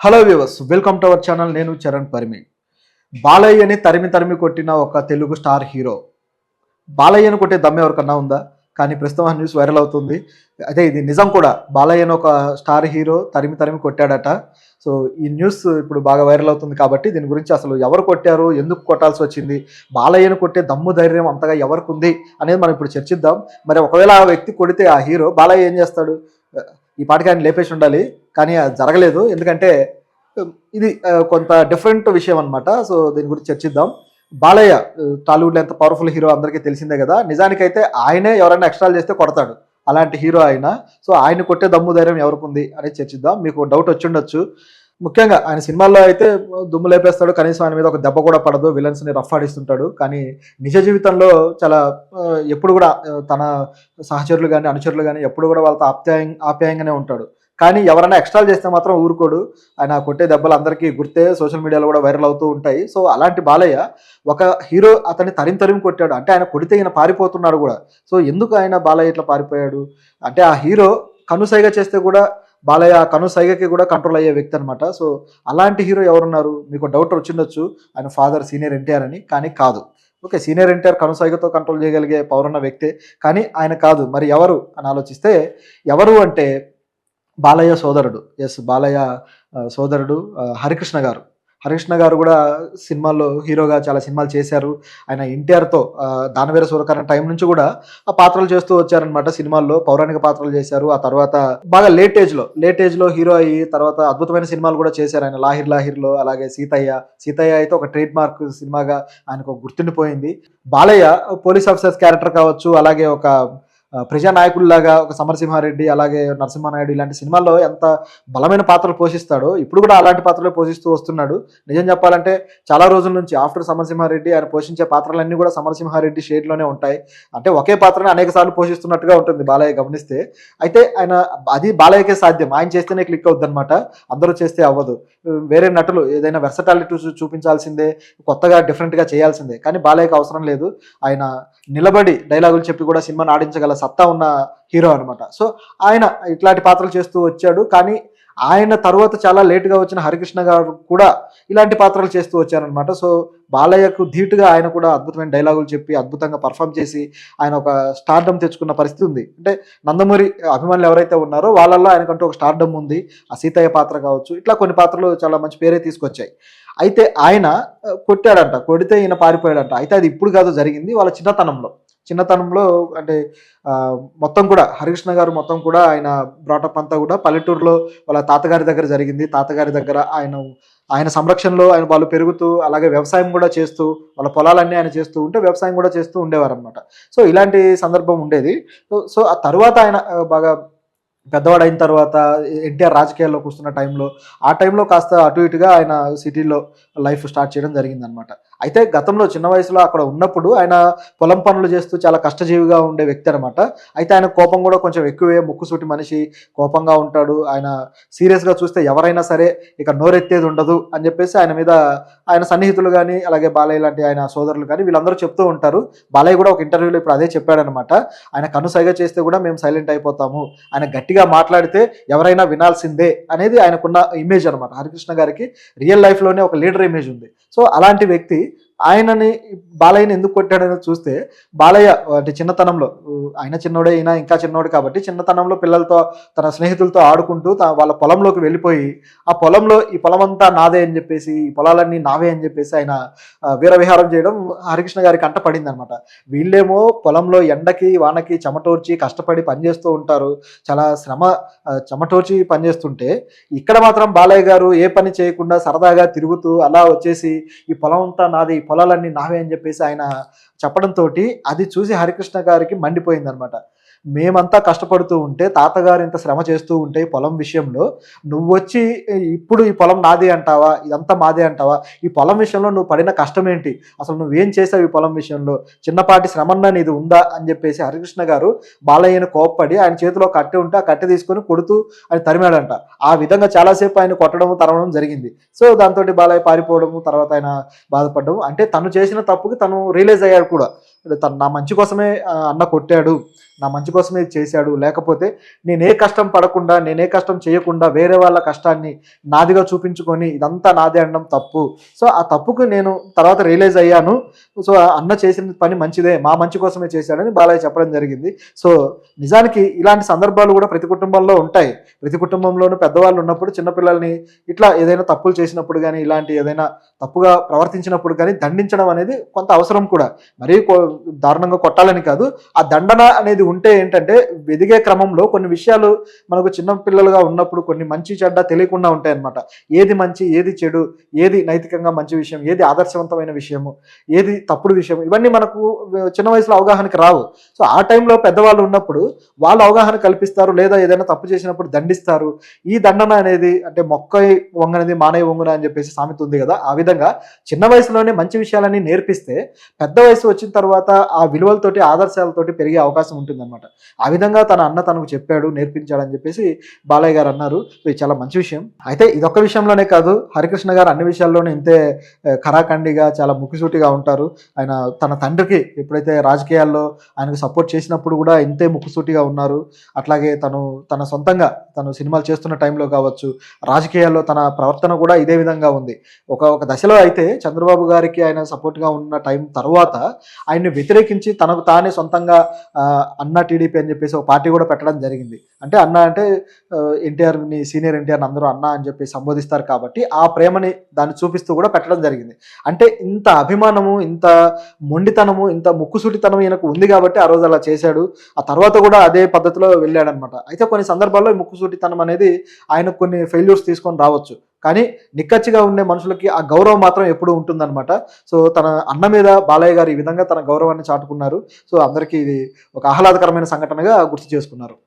Hello viewers, welcome to our channel. నేను చరణ్ పరిమి. బాలయ్యని తరిమి తరిమి కొట్టిన ఒక తెలుగు స్టార్ హీరో. బాలయ్యను కొట్టే దమ్ము ఎవరికన్నా ఉందా? కానీ ప్రస్తుతం ఆ న్యూస్ వైరల్ అవుతుంది. అదే ఇది నిజం కూడా. బాలయ్యను ఒక స్టార్ హీరో తరిమి తరిమి కొట్టాడట. సో ఈ న్యూస్ ఇప్పుడు బాగా వైరల్ అవుతుంది కాబట్టి దీని గురించి అసలు ఎవరు కొట్టారు, ఎందుకు కొట్టాల్సి వచ్చింది, బాలయ్యను కొట్టే దమ్ము ధైర్యం అంతగా ఎవరికి ఉంది అనేది మనం ఇప్పుడు చర్చిద్దాం. మరి ఒకవేళ ఆ వ్యక్తి కొడితే ఆ హీరో బాలయ్య ఏం చేస్తాడు? ఈ పాటికి ఆయన లేపేసి ఉండాలి, కానీ అది జరగలేదు. ఎందుకంటే ఇది కొంత డిఫరెంట్ విషయం అనమాట. సో దీని గురించి చర్చిద్దాం. బాలయ్య టాలీవుడ్లో ఎంత పవర్ఫుల్ హీరో అందరికీ తెలిసిందే కదా. నిజానికైతే ఆయనే ఎవరైనా ఎక్స్ట్రాలు చేస్తే కొడతాడు, అలాంటి హీరో ఆయన. సో ఆయన కొట్టే దమ్ము ధైర్యం ఎవరికి ఉంది అనేది చర్చిద్దాం. మీకు డౌట్ వచ్చి ఉండొచ్చు. ముఖ్యంగా ఆయన సినిమాల్లో అయితే దుమ్ము లేపేస్తాడు, కనీసం ఆయన మీద ఒక దెబ్బ కూడా పడదు, విలన్స్ని రఫ్ ఆడిస్తుంటాడు. కానీ నిజ జీవితంలో చాలా ఎప్పుడు కూడా తన సహచరులు కానీ అనుచరులు కానీ ఎప్పుడు కూడా వాళ్ళతో ఆప్యాయంగానే ఉంటాడు. కానీ ఎవరైనా ఎక్స్ట్రాలు చేస్తే మాత్రం ఊరుకోడు. ఆయన కొట్టే దెబ్బలు అందరికీ గుర్తే, సోషల్ మీడియాలో కూడా వైరల్ అవుతూ ఉంటాయి. సో అలాంటి బాలయ్య ఒక హీరో అతన్ని తరిమి కొట్టాడు అంటే ఆయన కొడితే ఈయన పారిపోతున్నాడు కూడా. సో ఎందుకు ఆయన బాలయ్య ఇట్లా పారిపోయాడు అంటే, ఆ హీరో కనుసైగ చేస్తే కూడా బాలయ్య ఆ కనుసైగకి కూడా కంట్రోల్ అయ్యే వ్యక్తి అనమాట. సో అలాంటి హీరో ఎవరున్నారు? మీకు డౌట్ వచ్చిండొచ్చు, ఆయన ఫాదర్ సీనియర్ ఎన్టీఆర్ అని. కానీ కాదు. ఓకే, సీనియర్ ఎన్టీఆర్ కనుసైగతో కంట్రోల్ చేయగలిగే పవర్ ఉన్న వ్యక్తే, కానీ ఆయన కాదు. మరి ఎవరు అని ఆలోచిస్తే, ఎవరు అంటే బాలయ్య సోదరుడు. ఎస్, బాలయ్య సోదరుడు హరికృష్ణ గారు. హరికృష్ణ గారు కూడా సినిమాల్లో హీరోగా చాలా సినిమాలు చేశారు. ఆయన ఎన్టీఆర్తో దానవీర సూరకర్ణ టైం నుంచి కూడా ఆ పాత్రలు చేస్తూ వచ్చారనమాట. సినిమాల్లో పౌరాణిక పాత్రలు చేశారు. ఆ తర్వాత బాగా లేట్ ఏజ్లో హీరో అయ్యి తర్వాత అద్భుతమైన సినిమాలు కూడా చేశారు ఆయన. లాహిర్లో, అలాగే సీతయ్య అయితే ఒక ట్రేడ్ మార్క్ సినిమాగా ఆయనకు గుర్తుండిపోయింది. బాలయ్య పోలీస్ ఆఫీసర్స్ క్యారెక్టర్ కావచ్చు, అలాగే ఒక ప్రజానాయకుల్లాగా ఒక సమరసింహారెడ్డి, అలాగే నరసింహానాయుడు ఇలాంటి సినిమాల్లో ఎంత బలమైన పాత్రలు పోషిస్తాడో ఇప్పుడు కూడా అలాంటి పాత్రలు పోషిస్తూ వస్తున్నాడు. నిజం చెప్పాలంటే చాలా రోజుల నుంచి ఆఫ్టర్ సమరసింహారెడ్డి ఆయన పోషించే పాత్రలన్నీ కూడా సమరసింహారెడ్డి షేడ్లోనే ఉంటాయి. అంటే ఒకే పాత్రని అనేక సార్లు పోషిస్తున్నట్టుగా ఉంటుంది బాలయ్య గమనిస్తే. అయితే ఆయన అది బాలయ్యకే సాధ్యం, ఆయన చేస్తేనే క్లిక్ అవుద్ది అనమాట, అందరూ చేస్తే అవ్వదు. వేరే నటులు ఏదైనా వెర్సటాలిటీ చూపించాల్సిందే, కొత్తగా డిఫరెంట్గా చేయాల్సిందే. కానీ బాలయ్యకి అవసరం లేదు. ఆయన నిలబడి డైలాగులు చెప్పి కూడా సినిమాని ఆడించగల సత్తా ఉన్న హీరో అనమాట. సో ఆయన ఇట్లాంటి పాత్రలు చేస్తూ వచ్చాడు. కానీ ఆయన తర్వాత చాలా లేటుగా వచ్చిన హరికృష్ణ గారు కూడా ఇలాంటి పాత్రలు చేస్తూ వచ్చారనమాట. సో బాలయ్యకు ధీటుగా ఆయన కూడా అద్భుతమైన డైలాగులు చెప్పి అద్భుతంగా పర్ఫామ్ చేసి ఆయన ఒక స్టార్డమ్ తెచ్చుకున్న పరిస్థితి ఉంది. అంటే నందమూరి అభిమానులు ఎవరైతే ఉన్నారో వాళ్ళల్లో ఆయనకంటూ ఒక స్టార్డమ్ ఉంది. ఆ సీతయ్య పాత్ర కావచ్చు, ఇట్లా కొన్ని పాత్రలు చాలా మంచి పేరే తీసుకొచ్చాయి. అయితే ఆయన కొట్టాడంట, కొడితే ఈయన పారిపోయాడంట. అయితే అది ఇప్పుడు కాదు, జరిగింది వాళ్ళ చిన్నతనంలో అంటే మొత్తం కూడా హరికృష్ణ గారు మొత్తం కూడా ఆయన బ్రాటప్ అంతా కూడా పల్లెటూరులో వాళ్ళ తాతగారి దగ్గర జరిగింది. తాతగారి దగ్గర ఆయన సంరక్షణలో ఆయన వాళ్ళు పెరుగుతూ, అలాగే వ్యవసాయం కూడా చేస్తూ, వాళ్ళ పొలాలన్నీ ఆయన చేస్తూ ఉంటే వ్యవసాయం కూడా చేస్తూ ఉండేవారు అనమాట. సో ఇలాంటి సందర్భం ఉండేది. సో ఆ తర్వాత ఆయన బాగా పెద్దవాడు అయిన తర్వాత ఎన్టీఆర్ రాజకీయాల్లోకి వస్తున్న ఆ టైంలో కాస్త అటు ఇటుగా ఆయన సిటీలో లైఫ్ స్టార్ట్ చేయడం జరిగిందనమాట. అయితే గతంలో చిన్న వయసులో అక్కడ ఉన్నప్పుడు ఆయన పొలం పనులు చేస్తూ చాలా కష్టజీవిగా ఉండే వ్యక్తి అనమాట. అయితే ఆయన కోపం కూడా కొంచెం ఎక్కువే, ముక్కుసూటి మనిషి, కోపంగా ఉంటాడు. ఆయన సీరియస్గా చూస్తే ఎవరైనా సరే ఇక నోరెత్తేది ఉండదు అని చెప్పేసి ఆయన మీద ఆయన సన్నిహితులు కానీ, అలాగే బాలయ్య లాంటి ఆయన సోదరులు కానీ వీళ్ళందరూ చెప్తూ ఉంటారు. బాలయ్య కూడా ఒక ఇంటర్వ్యూలో ఇప్పుడు అదే చెప్పాడనమాట. ఆయన కనుసైగ చేస్తే కూడా మేము సైలెంట్ అయిపోతాము, ఆయన గట్టిగా మాట్లాడితే ఎవరైనా వినాల్సిందే అనేది ఆయనకున్న ఇమేజ్ అనమాట. హరికృష్ణ గారికి రియల్ లైఫ్లోనే ఒక లీడర్ ఇమేజ్ ఉంది. సో అలాంటి వ్యక్తి ఆయనని బాలయ్యని ఎందుకు కొట్టాడని చూస్తే, బాలయ్య అంటే చిన్నతనంలో, ఆయన చిన్నోడే, ఈయన ఇంకా చిన్నోడు కాబట్టి చిన్నతనంలో పిల్లలతో తన స్నేహితులతో ఆడుకుంటూ వాళ్ళ పొలంలోకి వెళ్ళిపోయి, ఆ పొలంలో ఈ పొలం అంతా నాదే అని చెప్పేసి, ఈ పొలాలన్నీ నావే అని చెప్పేసి ఆయన వీరవిహారం చేయడం హరికృష్ణ గారికి అంట పడింది అనమాట. వీళ్ళేమో పొలంలో ఎండకి వానకి చెమటోర్చి కష్టపడి పనిచేస్తూ ఉంటారు, చాలా చెమటోర్చి పనిచేస్తుంటే, ఇక్కడ మాత్రం బాలయ్య గారు ఏ పని చేయకుండా సరదాగా తిరుగుతూ అలా వచ్చేసి ఈ పొలం అంతా నాది, పొలాలన్నీ నావే అని చెప్పేసి ఆయన చెప్పడంతో అది చూసి హరికృష్ణ గారికి మండిపోయిందనమాట. మేమంతా కష్టపడుతూ ఉంటే, తాతగారు ఇంత శ్రమ చేస్తూ ఉంటే ఈ పొలం విషయంలో, నువ్వొచ్చి ఇప్పుడు ఈ పొలం నాదే అంటావా, ఇదంతా మాదే అంటావా, ఈ పొలం విషయంలో నువ్వు పడిన కష్టం ఏంటి, అసలు నువ్వేం చేసావు ఈ పొలం విషయంలో, చిన్నపాటి శ్రమన్నా నీది ఉందా అని చెప్పేసి హరికృష్ణ గారు బాలయ్యను కోప్పడి ఆయన చేతిలో కట్టె ఉంటే ఆ కట్టె తీసుకొని కొడుతూ ఆయన తరిమాడంట. ఆ విధంగా చాలాసేపు ఆయన కొట్టడం తరవడం జరిగింది. సో దాంతో బాలయ్య పారిపోవడము, తర్వాత ఆయన బాధపడడం, అంటే తను చేసిన తప్పుకి తను రియలైజ్ అయ్యాడు కూడా. తను నా మంచి కోసమే అన్న కొట్టాడు, నా మంచి కోసమే ఇది చేశాడు, లేకపోతే నేనే కష్టం పడకుండా, నేనే కష్టం చేయకుండా వేరే వాళ్ళ కష్టాన్ని నాదిగా చూపించుకొని ఇదంతా నాదే అనడం తప్పు. సో ఆ తప్పుకు నేను తర్వాత రియలైజ్ అయ్యాను. సో అన్న చేసిన పని మంచిదే, మా మంచి కోసమే చేశాడని బాలయ్య చెప్పడం జరిగింది. సో నిజానికి ఇలాంటి సందర్భాలు కూడా ప్రతి కుటుంబంలో ఉంటాయి. ప్రతి కుటుంబంలోనూ పెద్దవాళ్ళు ఉన్నప్పుడు చిన్నపిల్లల్ని ఇట్లా ఏదైనా తప్పులు చేసినప్పుడు కానీ, ఇలాంటి ఏదైనా తప్పుగా ప్రవర్తించినప్పుడు కానీ దండించడం అనేది కొంత అవసరం కూడా. మరీ దారుణంగా కొట్టాలని కాదు. ఆ దండన అనేది ఉంటే ఏంటంటే ఎదిగే క్రమంలో కొన్ని విషయాలు మనకు చిన్న పిల్లలుగా ఉన్నప్పుడు కొన్ని మంచి చెడ్డ తెలియకుండా ఉంటాయి అన్నమాట. ఏది మంచి, ఏది చెడు, ఏది నైతికంగా మంచి విషయం, ఏది ఆదర్శవంతమైన విషయము, ఏది తప్పుడు విషయం, ఇవన్నీ మనకు చిన్న వయసులో అవగాహనకి రావు. సో ఆ టైంలో పెద్దవాళ్ళు ఉన్నప్పుడు వాళ్ళు అవగాహన కల్పిస్తారు, లేదా ఏదైనా తప్పు చేసినప్పుడు దండిస్తారు. ఈ దండన అనేది అంటే మొక్కై వంగనిది మానై వంగున అని చెప్పేసి సామెత ఉంది కదా, ఆ విధంగా చిన్న వయసులోనే మంచి విషయాలన్నీ నేర్పిస్తే పెద్ద వయసు వచ్చిన తర్వాత ఆ విలువలతోటి ఆదర్శాలతోటి పెరిగే అవకాశం ఉంటుందన్నమాట. ఆ విధంగా తన అన్న తనకు చెప్పాడు, నేర్పించాడు అని చెప్పేసి బాలయ్య గారు అన్నారు. సో ఇది చాలా మంచి విషయం. అయితే ఇదొక్క విషయంలోనే కాదు, హరికృష్ణ గారు అన్ని విషయాల్లోనూ ఇంతే ఖరాఖండిగా చాలా ముక్కుసూటిగా ఉంటారు. ఆయన తన తండ్రికి ఎప్పుడైతే రాజకీయాల్లో ఆయనకు సపోర్ట్ చేసినప్పుడు కూడా ఇంతే ముక్కుసూటిగా ఉన్నారు. అట్లాగే తన సొంతంగా తను సినిమాలు చేస్తున్న టైంలో కావచ్చు, రాజకీయాల్లో తన ప్రవర్తన కూడా ఇదే విధంగా ఉంది. ఒక దశలో అయితే చంద్రబాబు గారికి ఆయన సపోర్ట్గా ఉన్న టైం తర్వాత ఆయన్ని వ్యతిరేకించి తనకు తానే సొంతంగా అన్న టీడీపీ అని చెప్పేసి ఒక పార్టీ కూడా పెట్టడం జరిగింది. అంటే అన్న అంటే ఎన్టీఆర్ని, సీనియర్ ఎన్టీఆర్ని అందరూ అన్న అని చెప్పి సంబోధిస్తారు కాబట్టి ఆ ప్రేమని దాన్ని చూపిస్తూ కూడా పెట్టడం జరిగింది. అంటే ఇంత అభిమానము, ఇంత మొండితనము, ఇంత ముక్కుసూటితనం ఈయనకు ఉంది కాబట్టి ఆ రోజు అలా చేశాడు. ఆ తర్వాత కూడా అదే పద్ధతిలో వెళ్ళాడనమాట. అయితే కొన్ని సందర్భాల్లో ఈ ముక్కుసూటితనం అనేది ఆయనకు కొన్ని ఫెయిల్యూర్స్ తీసుకొని రావచ్చు. కానీ నిక్కచ్చిగా ఉండే మనుషులకి ఆ గౌరవం మాత్రం ఎప్పుడూ ఉంటుందన్నమాట. సో తన అన్న మీద బాలయ్య గారు ఈ విధంగా తన గౌరవాన్ని చాటుకున్నారు. సో అందరికీ ఇది ఒక ఆహ్లాదకరమైన సంఘటనగా గుర్తు చేసుకున్నారు.